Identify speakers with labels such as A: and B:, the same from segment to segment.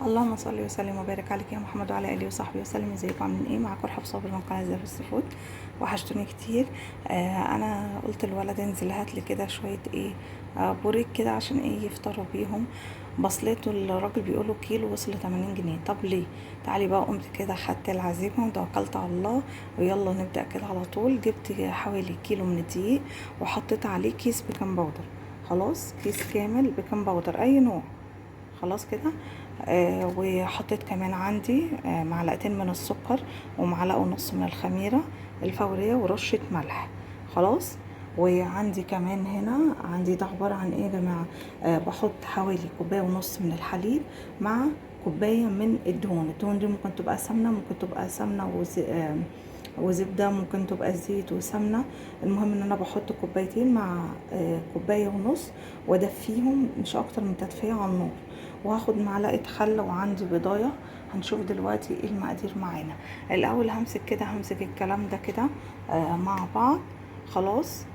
A: اللهم صل وسلم وبارك عليك يا محمد وعلى اله وصحبه وسلم. ازيكم عاملين ايه؟ معاكم رحب صابر من قناه زي السي فود. وحشتوني كتير. انا قلت للولد انزل هات لي كده شويه ايه، بوريك كده عشان ايه يفطروا بيهم. بصلته الراجل بيقوله كيلو وصل 80 جنيه. طب ليه؟ تعالي بقى. قمت كده خدت العزيمه وتوكلت على الله ويلا نبدا كده على طول. جبت حوالي كيلو من الدقيق وحطيت عليه كيس بيكنج باودر. خلاص، كيس كامل بيكنج باودر اي نوع. خلاص كده. وحطيت كمان عندي معلقتين من السكر ومعلقه ونص من الخميره الفوريه ورشه ملح. خلاص. وعندي كمان هنا عندي ده عباره عن ايه يا جماعه؟ بحط حوالي كوبايه ونص من الحليب مع كوبايه من الدهون دي ممكن تبقى سمنه، ممكن تبقى سمنه وزبده، ممكن تبقى زيت وسمنه. المهم ان انا بحط كوبايتين مع كوبايه ونص وادفيهم مش اكتر من تدفيه على النار. وهاخد معلقه خل وعندي بضايه. هنشوف دلوقتي ايه المقادير معانا. الاول همسك الكلام ده كده مع بعض. خلاص.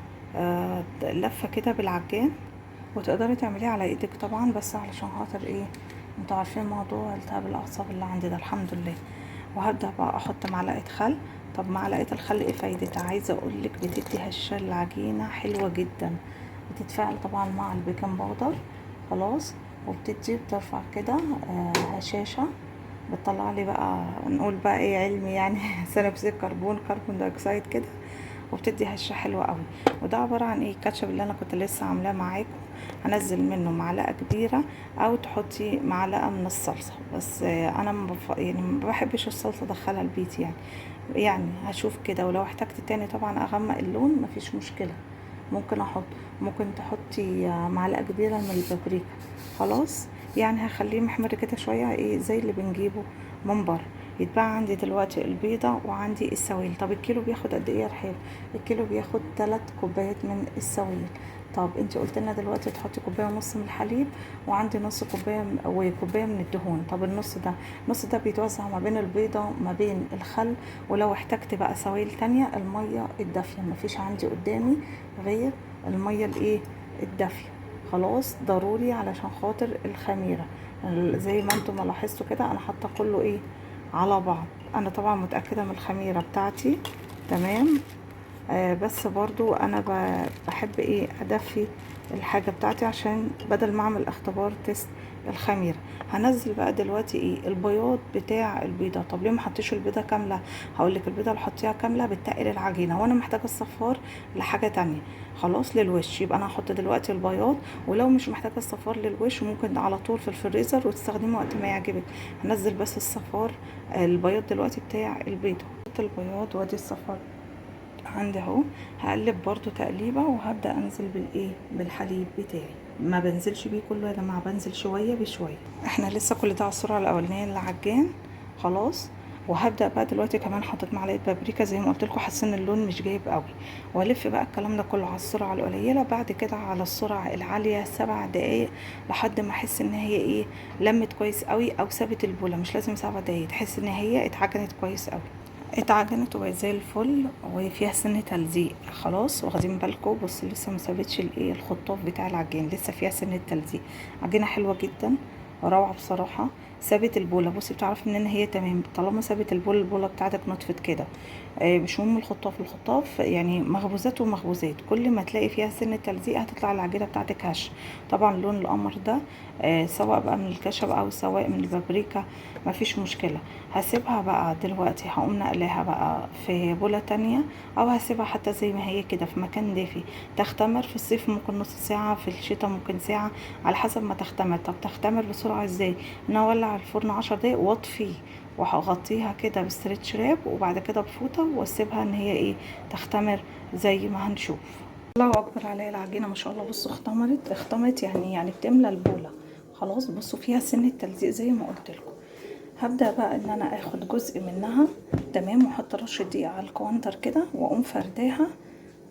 A: لفه كده بالعجان. وتقدري تعمليه على ايدك طبعا، بس علشان خاطر ايه، انتوا عارفين موضوع التهاب الاعصاب اللي عندي ده الحمد لله. وهبدا بقى احط معلقه خل. طب معلقه الخل ايه فايدتها؟ عايزه اقولك بتدي هشه العجينه حلوه جدا. بتتفاعل طبعا مع البيكنج باودر. خلاص. بترفع كده هشاشه. بتطلع لي بقى نقول بقى ايه علمي يعني ثاني اكسيد كربون دايوكسيد كده. وبتدي هشه حلوه قوي. وده عباره عن ايه؟ الكاتشب اللي انا كنت لسه عاملاه معاكم. هنزل منه معلقه كبيره او تحطي معلقه من الصلصه. بس انا يعني ما بحبش الصلصه ادخلها البيت يعني هشوف كده، ولو احتجت تاني طبعا اغمق اللون مفيش مشكله. ممكن احط. ممكن تحطي معلقه كبيره من البابريكا. خلاص. يعني هخليه محمر كده شويه ايه زي اللي بنجيبه من بره. يتباع عندي دلوقتي البيضه وعندي السوائل. طب الكيلو بياخد قد ايه يا رحاب؟ الكيلو بياخد 3 كوبايات من السوائل. طب انت قلت لنا دلوقتي تحطي كوبايه ونص من الحليب وعندي نص كوبايه وكوبايه من الدهون. طب النص ده بيتوزع ما بين البيضه ما بين الخل. ولو احتجت بقى سوائل تانية الميه الدافيه مفيش عندي قدامي غير الميه الايه الدافيه. خلاص ضروري علشان خاطر الخميره. زي ما انتم ما لاحظتوا كده انا حاطه كله ايه على بعض. انا طبعا متاكده من الخميره بتاعتي. تمام. بس برضو انا بحب ايه ادفي الحاجة بتاعتي عشان بدل ما اعمل اختبار تيست الخميرة. هنزل بقى دلوقتي ايه البياض بتاع البيضة. طب ليه ما حطيش البيضة كاملة؟ هقولك البيضة اللي حطيها كاملة بتقل العجينة وانا محتاجة الصفار لحاجة تانية. خلاص للوش. يبقى انا هحط دلوقتي البياض. ولو مش محتاجة الصفار للوش ممكن على طول في الفريزر وتستخدمه وقت ما يعجبك. هنزل بس الصفار البياض دلوقتي بتاع البيضة. حط البياض وادي الصفار عندي اهو. هقلب برضو تقليبه وهبدا انزل بالايه بالحليب بتاعي. ما بنزلش بيه كله يا جماعه، بنزل شويه بشويه. احنا لسه كل ده على السرعه الاولانيه العجان. خلاص. وهبدا بقى دلوقتي كمان حطيت معلقه بابريكا زي ما قلت لكم، حاسه ان اللون مش جايب قوي. والف بقى الكلام ده كله على السرعه القليله، بعد كده على السرعه العاليه 7 دقايق لحد ما احس ان هي ايه لمت كويس قوي او سابت البوله. مش لازم 7 دقايق، تحس ان هي اتعجنت كويس قوي. اتعجنت وبقت زي الفل وفيها سن تلزيق. خلاص واخدين بالكم؟ بص لسه ما سابتش الايه الخطاف بتاع العجين، لسه فيها سن التلزيق. عجينه حلوه جدا روعه بصراحه. سابت البوله. بصي بتعرفي ان هي تمام طالما سابت البوله بتاعتك نطفت كده. مش مهم الخطاف يعني مخبوزات ومخبوزات كل ما تلاقي فيها سن التلزيق هتطلع العجينه بتاعتك هش. طبعا لون القمر ده سواء بقى من الكشب او سواء من البابريكا مفيش مشكله. هسيبها بقى دلوقتي. هقوم نقلها بقى في بولة تانية او هسيبها حتى زي ما هي كده في مكان دافي تختمر. في الصيف ممكن نص ساعة، في الشتاء ممكن ساعة على حسب ما تختمر. طب تختمر بسرعة ازاي؟ انا اولع الفرن 10 دقايق واطفيه وهغطيها كده بستريتش راب وبعد كده بفوطة واسيبها ان هي ايه تختمر زي ما هنشوف. الله اكبر عليا العجينة ما شاء الله. بصوا اختمرت يعني بتملى البولة. خلاص. بصوا فيها سن التلزيق زي ما قلت لكم. هبدأ بقى ان انا اخد جزء منها. تمام. واحط رشة دقيق على الكوانتر كده واقوم فرداها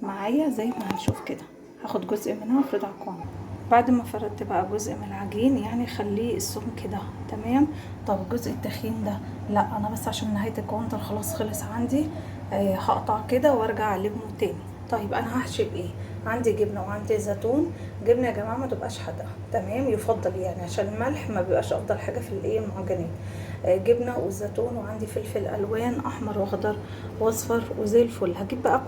A: معايا زي ما هنشوف كده. هاخد جزء منها وافردها على الكوانتر. بعد ما فردت بقى جزء من العجين يعني خليه السمك كده. تمام. طب الجزء التخين ده لا، انا بس عشان نهاية الكوانتر خلاص خلص عندي. هقطع كده وارجع المه تاني. طيب انا هحشي بايه؟ عندي جبنه وعندي زيتون. جبنه يا جماعه ما تبقاش حادقه، تمام، يفضل يعني عشان الملح ما بيبقاش افضل حاجه في الايه المعجنات. جبنه والزيتون، وعندي فلفل الوان احمر واخضر واصفر وزي الفل. هجيب بقى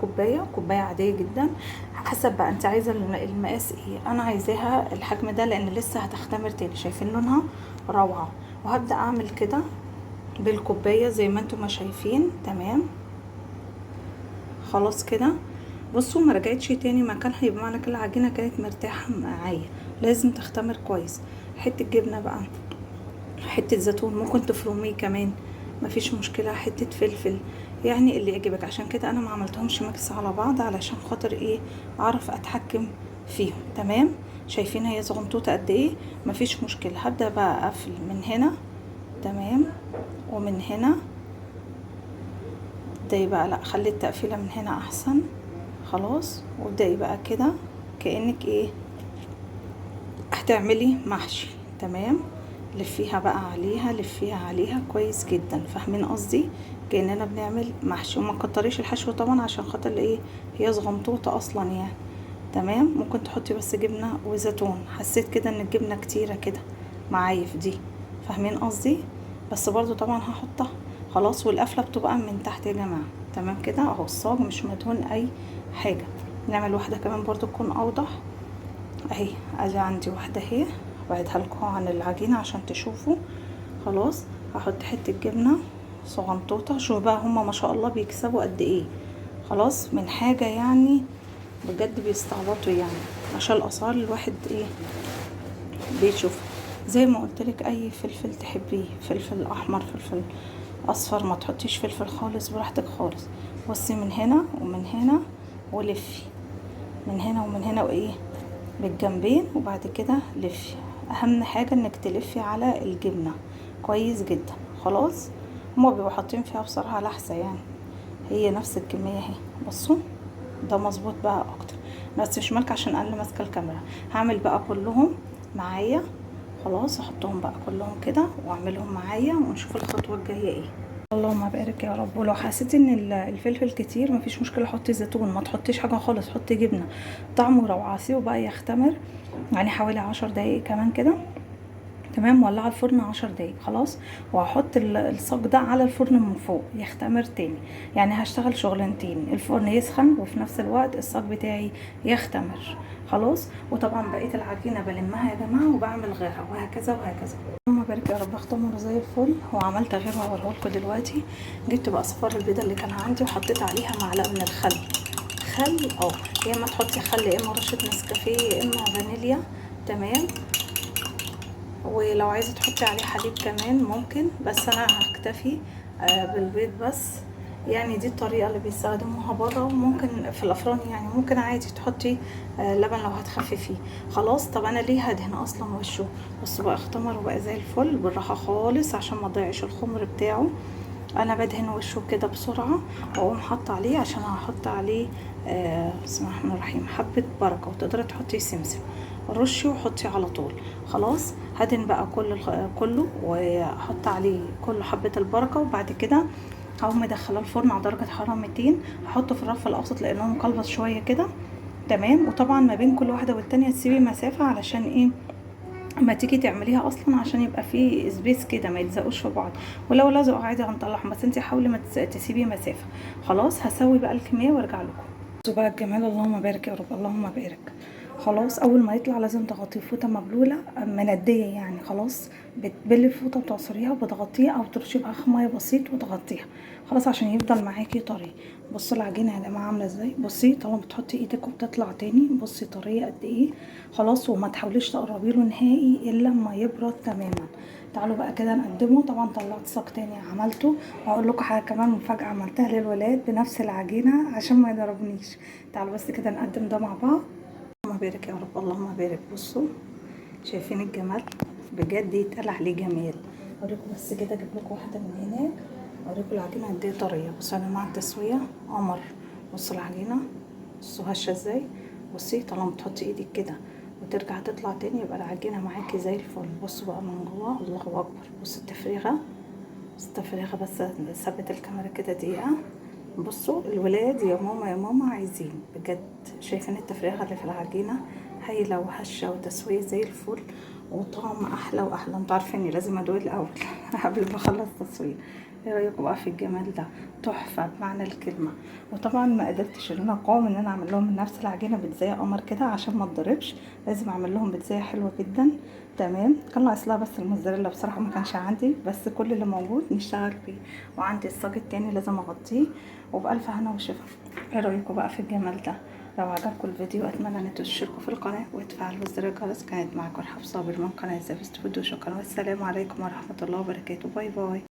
A: كوبايه عاديه جدا، حسب بقى انت عايزه المقاس ايه. انا عايزاها الحجم ده لان لسه هتختمر تاني. شايفين لونها روعه. وهبدا اعمل كده بالكوبايه زي ما انتم ما شايفين، تمام. خلاص كده بصوا، ما رجعتش تاني مكانها، يبقى معنى كده العجينه كانت مرتاحه معايا. لازم تختمر كويس. حته جبنه بقى، حته زيتون، ممكن تفرميه كمان مفيش مشكله، حته فلفل، يعني اللي يعجبك. عشان كده انا ما عملتهمش ميكس على بعض علشان خاطر ايه، اعرف اتحكم فيهم، تمام. شايفين هي زغنطوطه قد ايه، مفيش مشكله. هبدا بقى اقفل من هنا، تمام، ومن هنا. ابدأي بقى، لا خلي التقفيله من هنا احسن. خلاص، وابدأي بقى كده كأنك ايه هتعملي محشي، تمام. لفيها بقى عليها، لفيها عليها كويس جدا، فاهمين قصدي؟ كأننا بنعمل محشي. وما تكتريش الحشو طبعا عشان خاطر ايه، هي صغنطوطه اصلا يعني، تمام. ممكن تحطي بس جبنه وزيتون. حسيت كده ان الجبنه كتيره كده معايا في دي، فاهمين قصدي؟ بس برضو طبعا هحطها. خلاص، والقفله بتبقى من تحت يا جماعه، تمام كده اهو. الصاج مش مدهون اي حاجه. نعمل واحده كمان برضو تكون اوضح اهي. ادي عندي واحده اهي، بعدها لكم عن العجينه عشان تشوفوا. خلاص، هحط حته جبنه صغنطوطه. شوفوا بقى هما ما شاء الله بيكسبوا قد ايه. خلاص، من حاجه يعني بجد بيستعبطوا يعني، عشان الاسعار الواحد ايه بيشوف. زي ما قلت لك، اي فلفل تحبيه، فلفل احمر، فلفل اصفر، ما تحطيش فلفل خالص، براحتك خالص. بصي من هنا ومن هنا، ولفي من هنا ومن هنا، وايه بالجنبين، وبعد كده لفي. اهم حاجة انك تلفي على الجبنة كويس جدا. خلاص، هما بيبقوا حاطين فيها بصراحة لحسة يعني، هي نفس الكمية اهي. بصوا ده مظبوط بقى اكتر، بس مش مالك عشان انا ماسكة الكاميرا. هعمل بقى كلهم معايا. خلاص، احطهم بقى كلهم كده واعملهم معايا ونشوف الخطوة الجاية ايه. اللهم بارك يا رب. ولو حسيتي ان الفلفل كتير مفيش مشكله، حطي زيتون، ما تحطيش حاجه خالص، حطي جبنه. طعمه روعه. سيبه بقى يختمر يعني حوالي 10 دقايق كمان كده، تمام. ولع الفرن 10 دقايق. خلاص، وهحط الصاج ده على الفرن من فوق يختمر تاني. يعني هشتغل شغلانتين، الفرن يسخن وفي نفس الوقت الصاج بتاعي يختمر. خلاص، وطبعا بقيه العجينه بلمها يا جماعه وبعمل غيرها، وهكذا وهكذا. اللهم بارك يا رب. اختمر زي الفل. وعملت غيرها هوريها لكم دلوقتي. جبت بقى صفار البيضه اللي كان عندي وحطيت عليها معلقه من الخل. خل، يا اما تحطي خل، يا اما رشه نسكافيه، يا اما فانيليا، تمام. ولو عايزه تحطي عليه حليب كمان ممكن، بس انا هكتفي بالبيض بس. يعني دي الطريقه اللي بيستخدموها بره، وممكن في الافران يعني ممكن عادي تحطي لبن لو هتخففيه. خلاص، طب انا ليه هدهن اصلا وشه؟ بصوا بقى اختمر وبقى زي الفل، بالراحه خالص عشان ما تضيعش الخمر بتاعه. انا بدهن وشه كده بسرعه، واقوم حاطه عليه عشان هحط عليه بسم الله الرحمن الرحيم حبه بركه. وتقدري تحطي سمسم، رشي وحطي على طول. خلاص، هدهن بقى كله واحط عليه كله حبه البركه. وبعد كده هقوم مدخلاه الفرن على درجه حراره 200. هحطه في الرف الاوسط لانه مقلبص شويه كده، تمام. وطبعا ما بين كل واحده والتانيه تسيبي مسافه علشان ايه، اما تيجي تعمليها اصلا عشان يبقى فيه سبيس كده ما يلزقوش في بعض. ولو لزقوا عادي هنطلعهم، بس انتي حاولي ما تسيبي مسافه. خلاص، هسوي بقى الكميه وارجع لكم. بصوا بقى الجمال، اللهم بارك يا رب، اللهم بارك. خلاص، اول ما يطلع لازم تغطيه فوطه مبلوله منديه يعني. خلاص، بتبلي الفوطه بتعصريها وبتغطيها، او ترشي باخر ميه بسيط وتغطيها. خلاص، عشان يفضل معاكي طري. بصوا العجينه يا جماعه عامله ازاي. بصي طالما بتحطي ايدك وبتطلع تاني، بصي طريه قد ايه. خلاص، وما تحاوليش تقربي له نهائي الا لما يبرد تماما. تعالوا بقى كده نقدمه. طبعا طلعت صاج تاني عملته، وهقول لكم حاجه كمان مفاجاه عملتها للولاد بنفس العجينه عشان ما يضربنيش. تعالوا بس كده نقدم ده مع بعض. اللهم بارك يا رب، اللهم بارك. بصوا شايفين الجمال، بجد يتقال عليه جمال. اوريكم بس كده، اجيب لكم واحده من هناك اوريكم العجينه قد ايه طريه. بصوا يا جماعه التسويه قمر. بصوا العجينه، بصوا هشه ازاي. بصي طالما تحطي ايدك كده وترجع تطلع تاني، يبقى العجينه معاكي زي الفل. بصوا بقى من جوه، الله اكبر. بصوا التفريغه، بس ثبت الكاميرا كده دقيقه. بصوا الولاد يا ماما يا ماما عايزين بجد. شايفين التفريغه اللي في العجينه هايله وهشه وتسويه زي الفل وطعم احلى واحلى. انتوا عارفيني لازم ادوق الاول قبل ما اخلص تسويه. ايه رايكم بقى في الجمال ده؟ تحفه بمعنى الكلمه. وطبعا ما قدرتش ان انا اقاوم ان انا اعمل لهم من نفس العجينه بيتزايه قمر كده عشان ما اتضربش. لازم اعمل لهم بيتزايه حلوه جدا. تمام. كان ناقص لها بس الموزاريلا بصراحه ما كانش عندي، بس كل اللي موجود نشتغل بيه. وعندي الصاج التاني لازم اغطيه. وبألف هنا وشفا. ايه رايكم بقى في الجمال ده؟ لو عجبكم الفيديو اتمنى ان انتوا تشتركوا في القناه وتفعلوا زر الجرس. كانت معاكم رحاب صابر من قناه زي فود، وشكرا والسلام عليكم ورحمه الله وبركاته. باي باي.